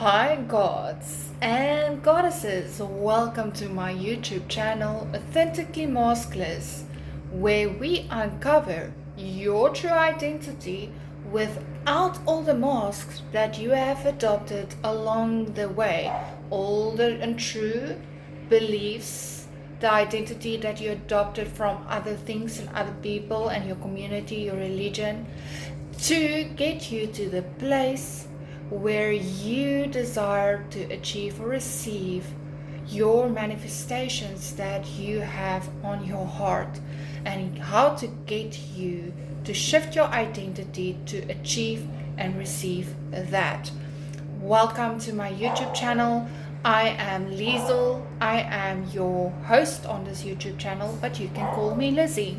Hi, gods and goddesses. Welcome to my YouTube channel, Authentically Maskless, where we uncover your true identity without all the masks that you have adopted along the way, all the untrue beliefs, the identity that you adopted from other things and other people and your community, your religion, to get you to the place where you desire to achieve or receive your manifestations that you have on your heart, and how to get you to shift your identity to achieve and receive that. Welcome to my YouTube channel. I am Liesel. I am your host on this YouTube channel, but you can call me Lizzie.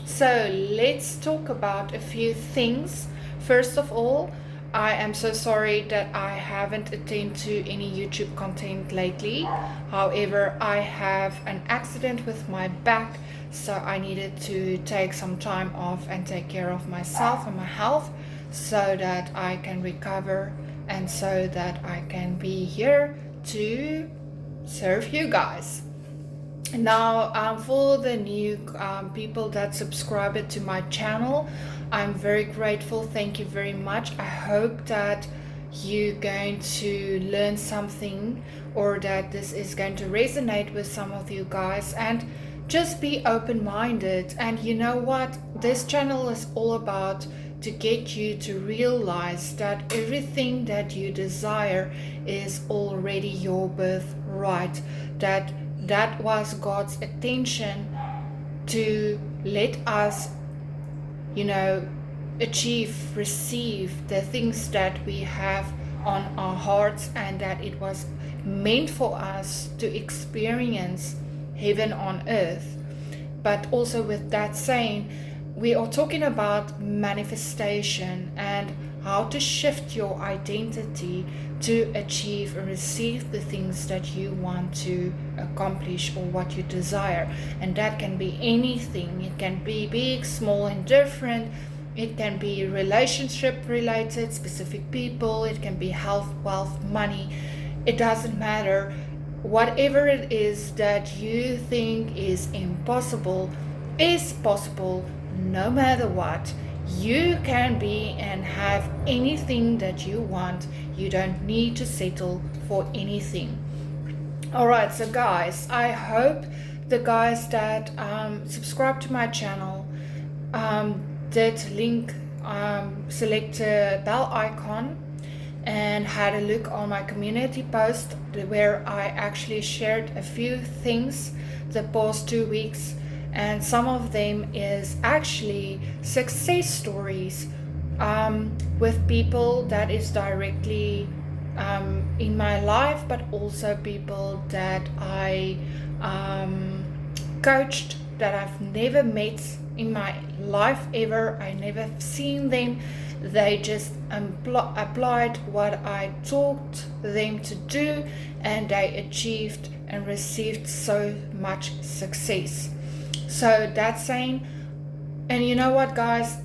So let's talk about a few things. First of all, I am so sorry that I haven't attended to any YouTube content lately. However, I have an accident with my back, so I needed to take some time off and take care of myself and my health so that I can recover and so that I can be here to serve you guys. Now, for the new people that subscribe to my channel, I'm very grateful. Thank you very much. I hope that you're going to learn something, or that this is going to resonate with some of you guys, and just be open-minded. And you know what? This channel is all about to get you to realize that everything that you desire is already your birthright, that was God's intention to let us, achieve, receive the things that we have on our hearts, and that it was meant for us to experience heaven on earth. But also, with that saying, we are talking about manifestation and how to shift your identity to achieve and receive the things that you want to accomplish or what you desire. And that can be anything. It can be big, small, and different. It can be relationship related, specific people. It can be health, wealth, money. It doesn't matter. Whatever it is that you think is impossible is possible, no matter what. You can be and have anything that you want. You don't need to settle for anything. Alright, so guys, I hope the guys that subscribe to my channel did select a bell icon and had a look on my community post, where I actually shared a few things the past 2 weeks, and some of them is actually success stories with people that is directly in my life, but also people that I coached, that I've never met in my life ever. I never seen them. They just applied what I taught them to do, and they achieved and received so much success. So that's saying, and you know what, guys,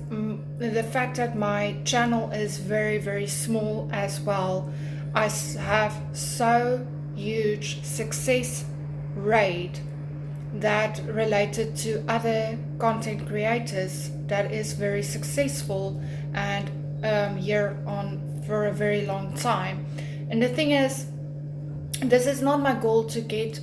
the fact that my channel is very, very small as well, I have so huge success rate that related to other content creators that is very successful and here on for a very long time. And the thing is, this is not my goal to get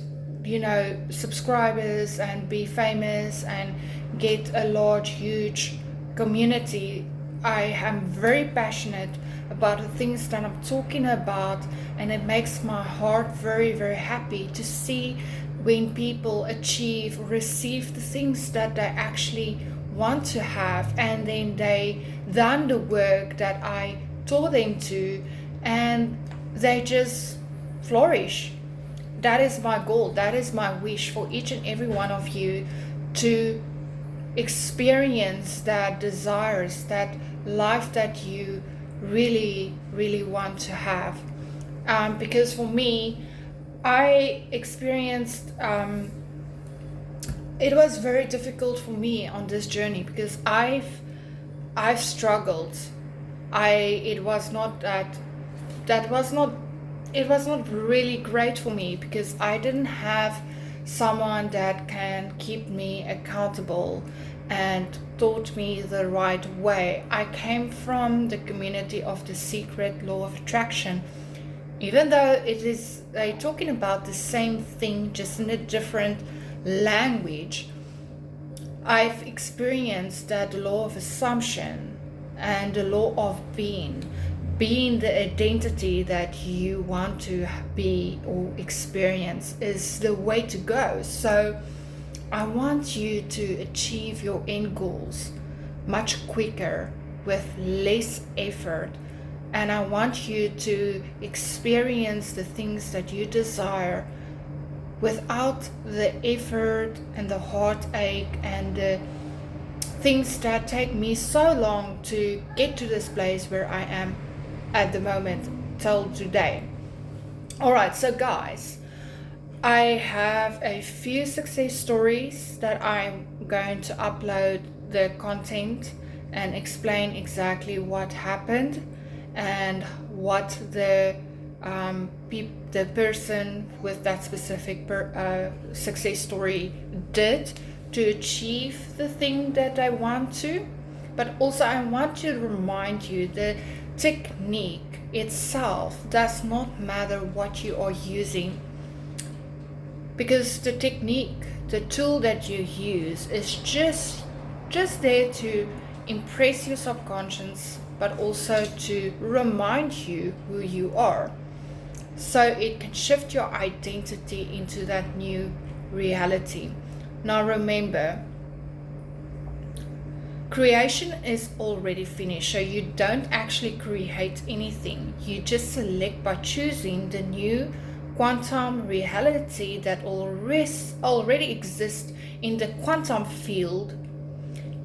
subscribers and be famous and get a large, huge community. I am very passionate about the things that I'm talking about, and it makes my heart very, very happy to see when people achieve, receive the things that they actually want to have, and then they done the work that I taught them to, and they just flourish. That is my goal. That is my wish for each and every one of you, to experience that desires, that life that you really, really want to have. Because for me, I experienced, it was very difficult for me on this journey, because I've struggled. It was not that was not it was not really great for me because I didn't have someone that can keep me accountable and taught me the right way. I came from the community of the secret law of attraction, even though it is they're talking about the same thing just in a different language. I've experienced that the law of assumption and the law of being the identity that you want to be or experience is the way to go. So I want you to achieve your end goals much quicker with less effort, and I want you to experience the things that you desire without the effort and the heartache and the things that take me so long to get to this place where I am at the moment till today. Alright, so guys, I have a few success stories that I'm going to upload the content and explain exactly what happened and what the person with that specific success story did to achieve the thing that I want to. But also I want to remind you the technique itself does not matter what you are using, because the technique, the tool that you use is just there to impress your subconscious, but also to remind you who you are, so it can shift your identity into that new reality. Now remember, creation is already finished, so you don't actually create anything. You just select by choosing the new quantum reality that already exists in the quantum field.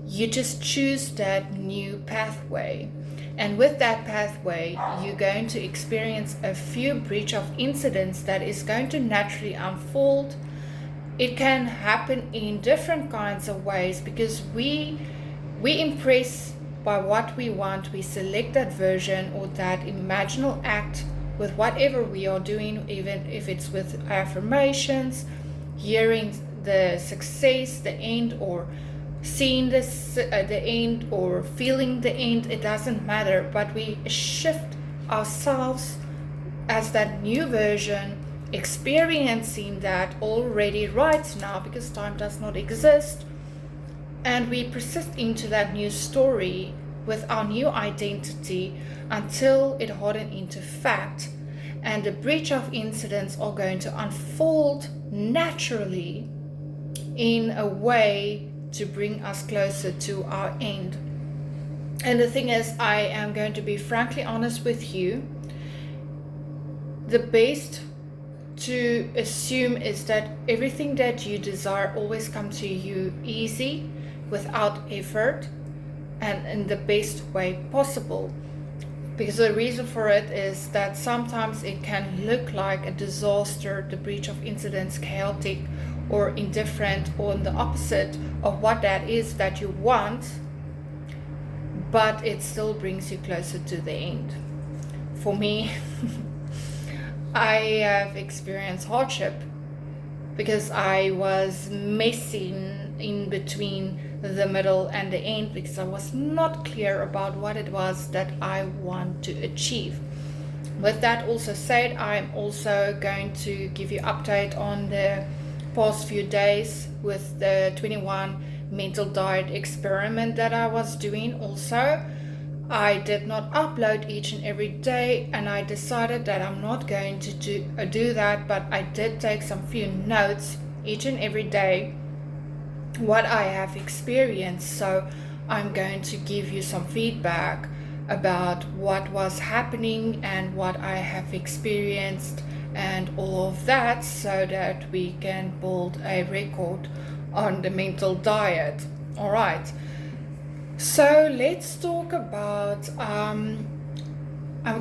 You just choose that new pathway. And with that pathway, you're going to experience a few breach of incidents that is going to naturally unfold. It can happen in different kinds of ways because we impress by what we want. We select that version or that imaginal act with whatever we are doing, even if it's with affirmations, hearing the success, the end, or seeing the end, or feeling the end. It doesn't matter, but we shift ourselves as that new version, experiencing that already right now because time does not exist, and we persist into that new story with our new identity until it hardened into fact, and the breach of incidents are going to unfold naturally in a way to bring us closer to our end. And the thing is, I am going to be frankly honest with you. The best to assume is that everything that you desire always comes to you easy, without effort, and in the best way possible. Because the reason for it is that sometimes it can look like a disaster, the breach of incidents, chaotic or indifferent, or the opposite of what that is that you want, but it still brings you closer to the end. For me, I have experienced hardship because I was messing in between the middle and the end because I was not clear about what it was that I want to achieve. With that also said, I'm also going to give you update on the past few days with the 21 mental diet experiment that I was doing. Also, I did not upload each and every day, and I decided that I'm not going to do that, but I did take some few notes each and every day what I have experienced. So I'm going to give you some feedback about what was happening and what I have experienced and all of that, so that we can build a record on the mental diet. All right, so let's talk about I'm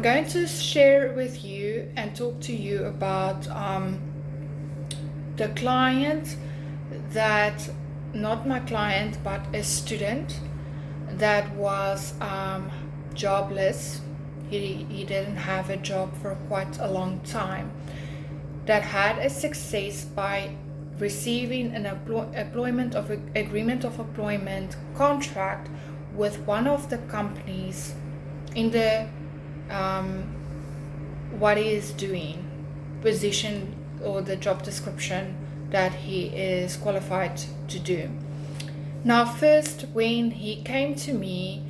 going to share with you and talk to you about the client that, not my client, but a student that was jobless he didn't have a job for quite a long time, that had a success by receiving an employment of agreement of employment contract with one of the companies in the what he is doing, position or the job description that he is qualified to do. Now, first, when he came to me,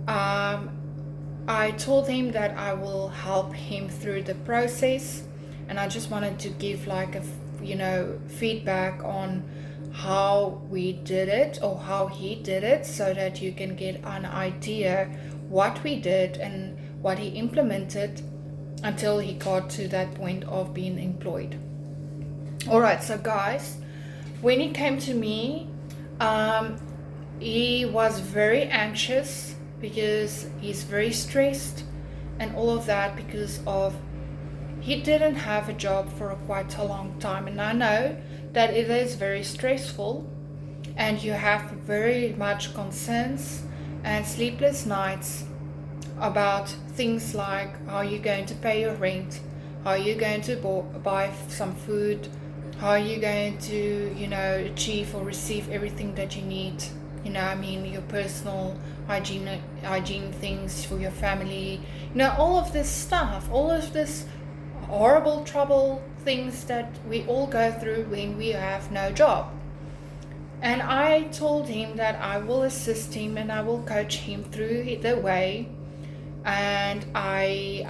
I told him that I will help him through the process, and I just wanted to give like a feedback on how we did it or how he did it, so that you can get an idea what we did and what he implemented until he got to that point of being employed. Alright, so guys, when he came to me, he was very anxious because he's very stressed and all of that, because of he didn't have a job for quite a long time. And I know that it is very stressful and you have very much concerns and sleepless nights about things like how you're going to pay your rent, how you're going to buy some food, how you're going to achieve or receive everything that you need, your personal hygiene things for your family, all of this stuff, all of this horrible trouble things that we all go through when we have no job. And I told him that I will assist him and I will coach him through the way. And I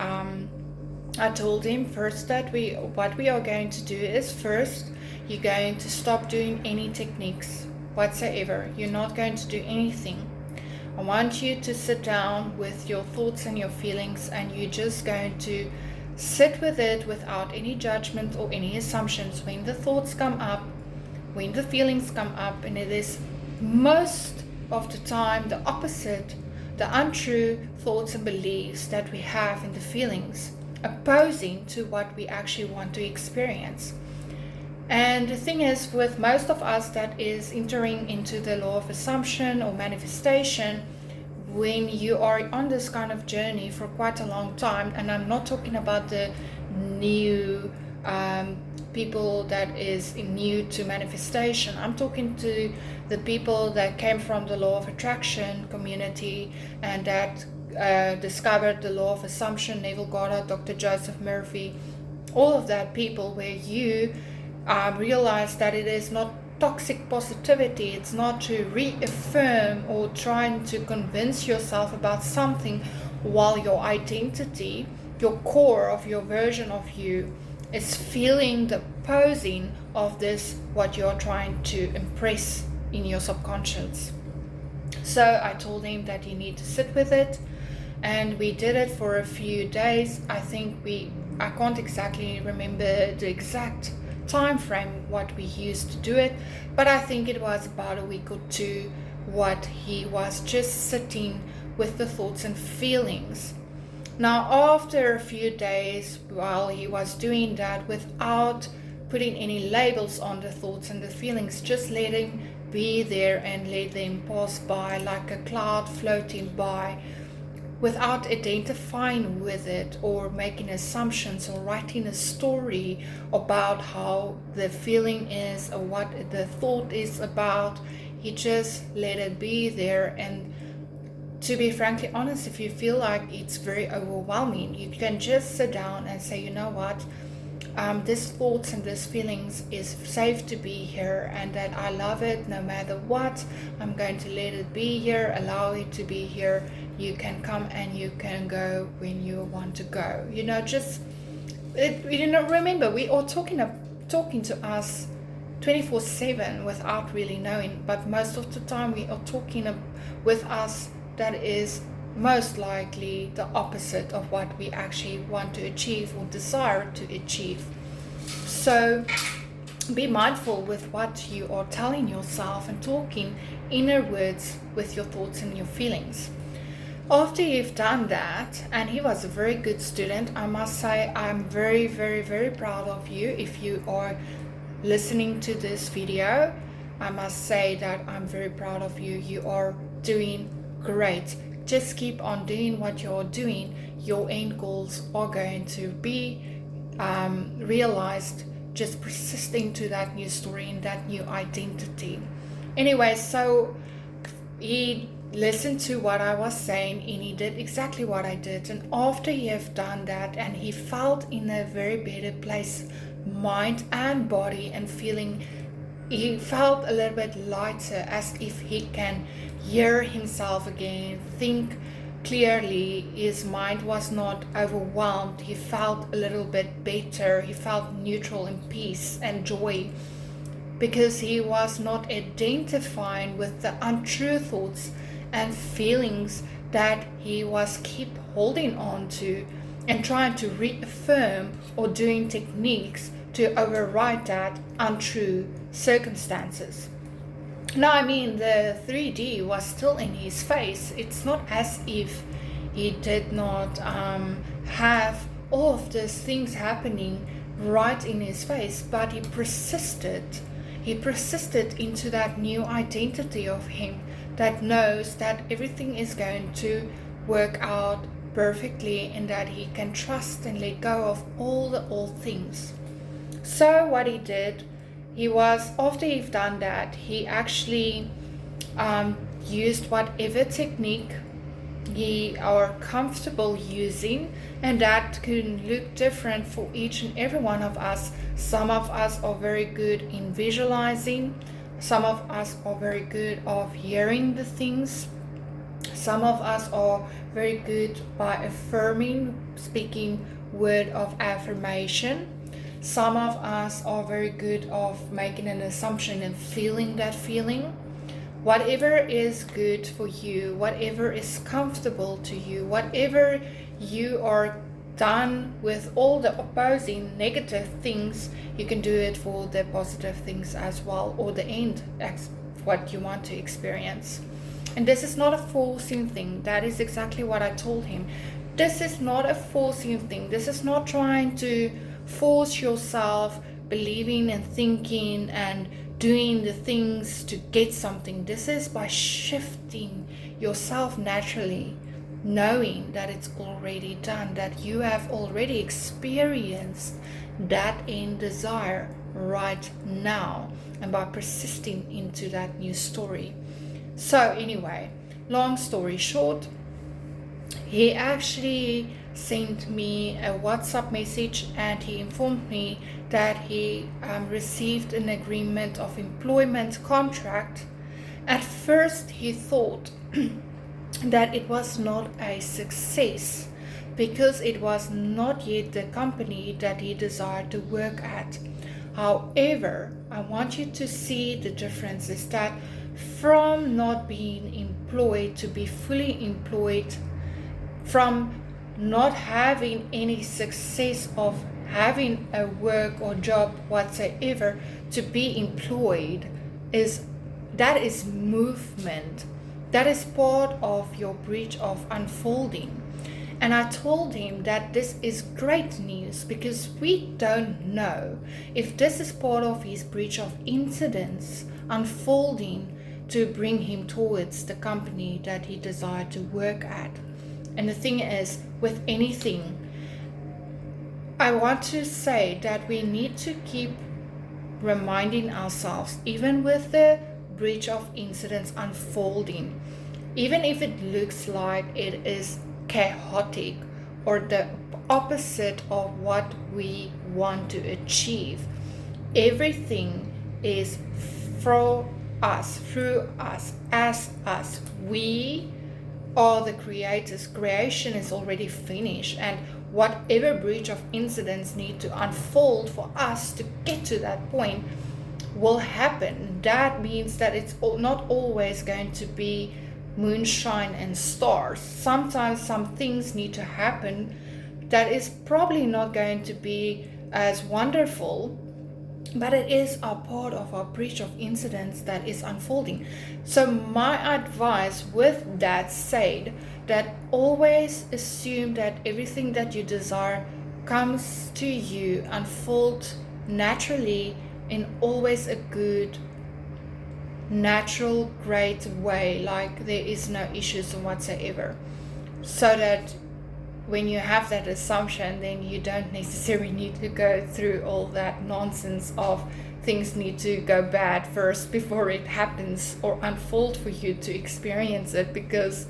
told him first that what we are going to do is, first, you're going to stop doing any techniques whatsoever. You're not going to do anything. I want you to sit down with your thoughts and your feelings, and you're just going to sit with it without any judgment or any assumptions. When the thoughts come up, when the feelings come up, and it is most of the time the opposite, the untrue thoughts and beliefs that we have in the feelings, opposing to what we actually want to experience. And the thing is, with most of us that is entering into the law of assumption or manifestation, when you are on this kind of journey for quite a long time, and I'm not talking about the new people that is new to manifestation, I'm talking to the people that came from the law of attraction community and that discovered the law of assumption, Neville Goddard, Dr. Joseph Murphy, all of that people, where you realize that it is not toxic positivity, it's not to reaffirm or trying to convince yourself about something, while your identity, your core of your version of you, is feeling the opposing of this, what you're trying to impress in your subconscious. So I told him that he need to sit with it, and we did it for a few days. I can't exactly remember the exact time frame what we used to do it, but I think it was about a week or two what he was just sitting with the thoughts and feelings. Now, after a few days, while he was doing that without putting any labels on the thoughts and the feelings, just letting be there and let them pass by like a cloud floating by, without identifying with it or making assumptions or writing a story about how the feeling is or what the thought is about. He just let it be there. And to be frankly honest, if you feel like it's very overwhelming, you can just sit down and say, you know what, this thoughts and this feelings is safe to be here, and that I love it no matter what. I'm going to let it be here, allow it to be here. You can come and you can go when you want to go. Remember, we are talking to us 24/7 without really knowing, but most of the time we are talking with us that is most likely the opposite of what we actually want to achieve or desire to achieve. So be mindful with what you are telling yourself and talking inner words with your thoughts and your feelings. After you've done that, and he was a very good student, I must say I'm very, very, very proud of you. If you are listening to this video, I must say that I'm very proud of you. You are doing great. just keep on doing what you're doing, your end goals are going to be realized. Just persisting to that new story and that new identity. Anyway, so he listened to what I was saying and he did exactly what I did. And after he have done that, and he felt in a very better place, mind and body, and feeling, he felt a little bit lighter, as if he can hear himself again, think clearly. His mind was not overwhelmed. He felt a little bit better. He felt neutral and peace and joy, because he was not identifying with the untrue thoughts and feelings that he was keep holding on to and trying to reaffirm, or doing techniques to override that untrue circumstances. Now, I mean, the 3D was still in his face. It's not as if he did not have all of these things happening right in his face, but he persisted. He persisted into that new identity of him that knows that everything is going to work out perfectly, and that he can trust and let go of all the old things. So what he did, he was, after he'd done that, he actually used whatever technique ye are comfortable using, and that can look different for each and every one of us. Some of us are very good in visualizing, some of us are very good of hearing the things, some of us are very good by affirming, speaking word of affirmation. Some of us are very good of making an assumption and feeling that feeling. Whatever is good for you, whatever is comfortable to you, whatever you are done with all the opposing negative things, you can do it for the positive things as well, or the end, what you want to experience. And this is not a forcing thing. That is exactly what I told him. This is not a forcing thing. This is not trying to force yourself believing and thinking and doing the things to get something. This is by shifting yourself naturally, knowing that it's already done, that you have already experienced that end desire right now, and by persisting into that new story. So anyway, long story short, he actually sent me a WhatsApp message and he informed me that he received an agreement of employment contract. At first he thought that it was not a success because it was not yet the company that he desired to work at. However, I want you to see the difference is that from not being employed to be fully employed, from not having any success of having a work or job whatsoever to be employed, that is movement. That is part of your bridge of unfolding. And I told him that this is great news because we don't know if this is part of his bridge of incidents unfolding to bring him towards the company that he desired to work at. And the thing is, with anything, I want to say that we need to keep reminding ourselves, even with the bridge of incidents unfolding, even if it looks like it is chaotic or the opposite of what we want to achieve, everything is for us, through us, as us. We are the creators. Creation is already finished, and whatever bridge of incidents need to unfold for us to get to that point will happen. That means that it's not always going to be moonshine and stars. Sometimes some things need to happen that is probably not going to be as wonderful, but it is a part of our bridge of incidents that is unfolding. So my advice with that said, that always assume that everything that you desire comes to you, unfolds naturally in always a good natural, great way, like there is no issues whatsoever. So that when you have that assumption, then you don't necessarily need to go through all that nonsense of things need to go bad first before it happens or unfold for you to experience it. Because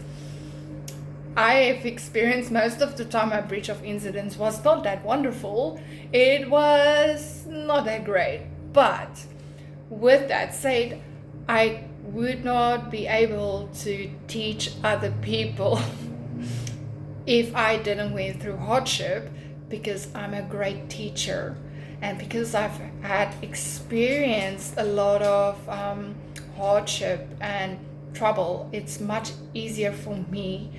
I have experienced most of the time my breach of incidents was not that wonderful. It was not that great. But with that said, I would not be able to teach other people if I didn't went through hardship, because I'm a great teacher and because I've had experienced a lot of hardship and trouble. It's much easier for me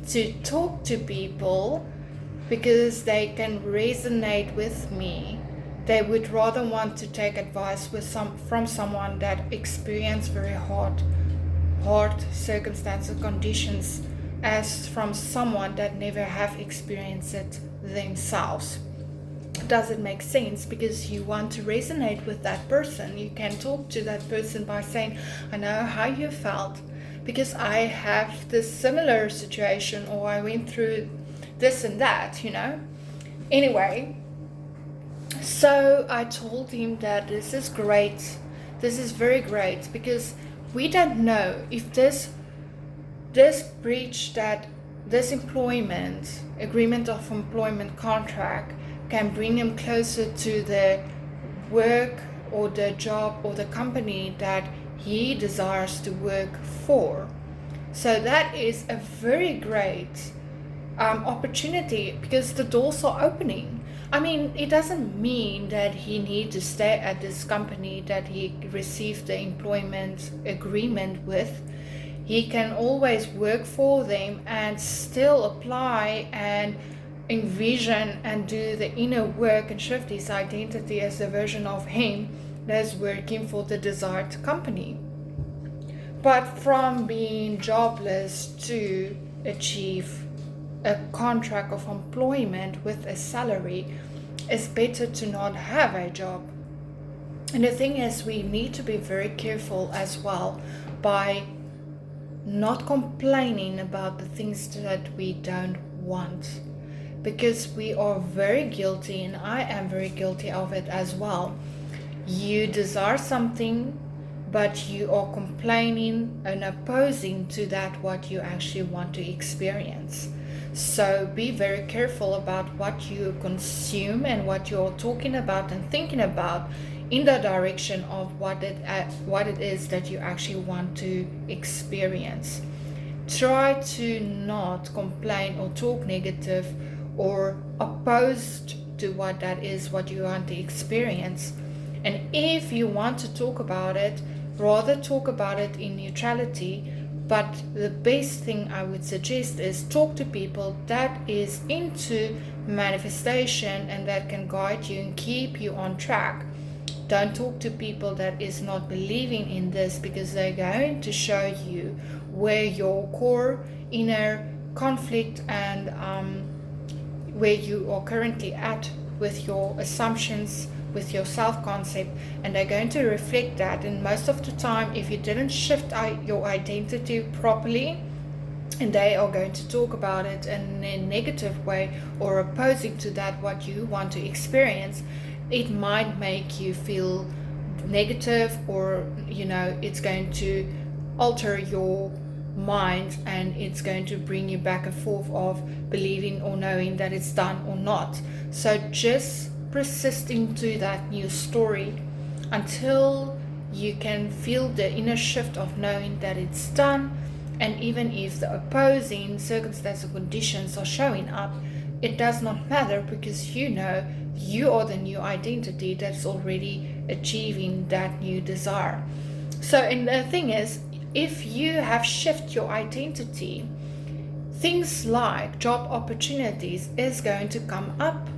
to talk to people because they can resonate with me. They would rather want to take advice from someone that experienced very hard circumstances, conditions, as from someone that never have experienced it themselves. Does it make sense? Because you want to resonate with that person. You can talk to that person by saying, I know how you felt because I have this similar situation, or I went through this and that, Anyway, so I told him that this is great. This is very great, because we don't know if this breach, that this employment agreement of employment contract, can bring him closer to the work or the job or the company that he desires to work for. So that is a very great opportunity, because the doors are opening. I mean, it doesn't mean that he needs to stay at this company that he received the employment agreement with. He can always work for them and still apply and envision and do the inner work and shift his identity as a version of him that's working for the desired company. But from being jobless to achieve a contract of employment with a salary, it's better to not have a job. And the thing is, we need to be very careful as well by not complaining about the things that we don't want, because we are very guilty, and I am very guilty of it as well. You desire something, but you are complaining and opposing to that what you actually want to experience. So be very careful about what you consume and what you're talking about and thinking about in the direction of what it is that you actually want to experience. Try to not complain or talk negative or opposed to what that is, what you want to experience. And if you want to talk about it, rather talk about it in neutrality. But the best thing I would suggest is talk to people that is into manifestation and that can guide you and keep you on track. Don't talk to people that is not believing in this, because they're going to show you where your core inner conflict and where you are currently at with your assumptions, with your self-concept, and they're going to reflect that. And most of the time, if you didn't shift your identity properly, and they are going to talk about it in a negative way or opposing to that what you want to experience, it might make you feel negative, or it's going to alter your mind, and it's going to bring you back and forth of believing or knowing that it's done or not. So just persist into that new story until you can feel the inner shift of knowing that it's done. And even if the opposing circumstances or conditions are showing up, it does not matter, because you are the new identity that's already achieving that new desire. So, and the thing is, if you have shifted your identity, things like job opportunities is going to come up.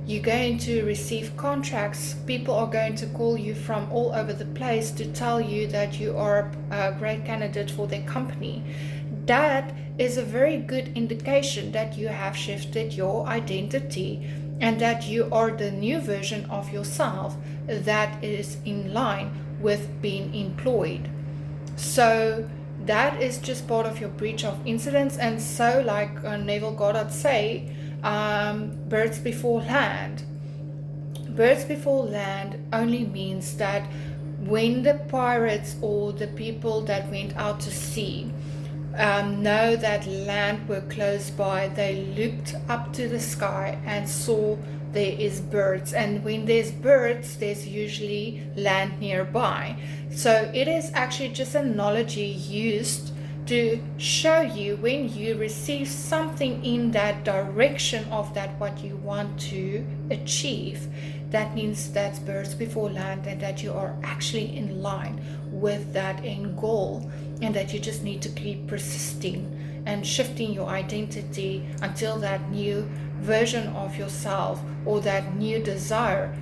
You're going to receive contracts. People are going to call you from all over the place to tell you that you are a great candidate for their company. That is a very good indication that you have shifted your identity and that you are the new version of yourself that is in line with being employed. So that is just part of your breach of incidents. And so, like Neville Goddard say, birds before land. Birds before land only means that when the pirates or the people that went out to sea know that land were close by, they looked up to the sky and saw there is birds, and when there's birds there's usually land nearby. So it is actually just an analogy used to show you when you receive something in that direction of that what you want to achieve, that means that's birds before land, and that you are actually in line with that end goal, and that you just need to keep persisting and shifting your identity until that new version of yourself or that new desire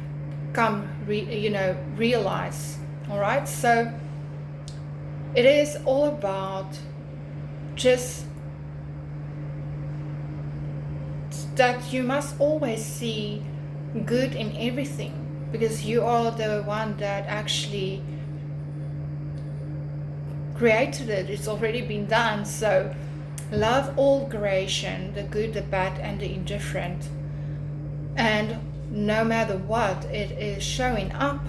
realize. All right, so it is all about just that you must always see good in everything, because you are the one that actually created it. It's already been done. So love all creation, the good, the bad, and the indifferent. And no matter what it is showing up,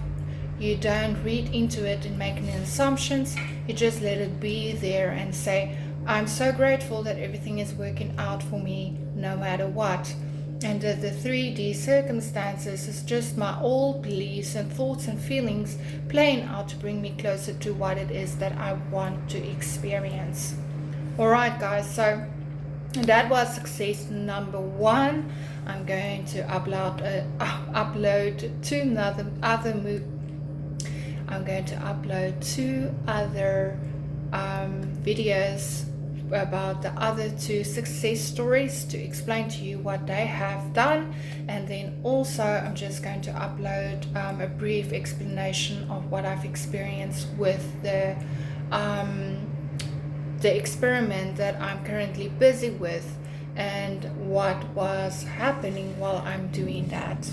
you don't read into it and make any assumptions. You just let it be there and say, I'm so grateful that everything is working out for me no matter what. And the 3D circumstances is just my old beliefs and thoughts and feelings playing out to bring me closer to what it is that I want to experience. Alright guys, so that was success number 1. I'm going to upload two other videos about the other 2 success stories to explain to you what they have done, and then also I'm just going to upload a brief explanation of what I've experienced with the experiment that I'm currently busy with and what was happening while I'm doing that.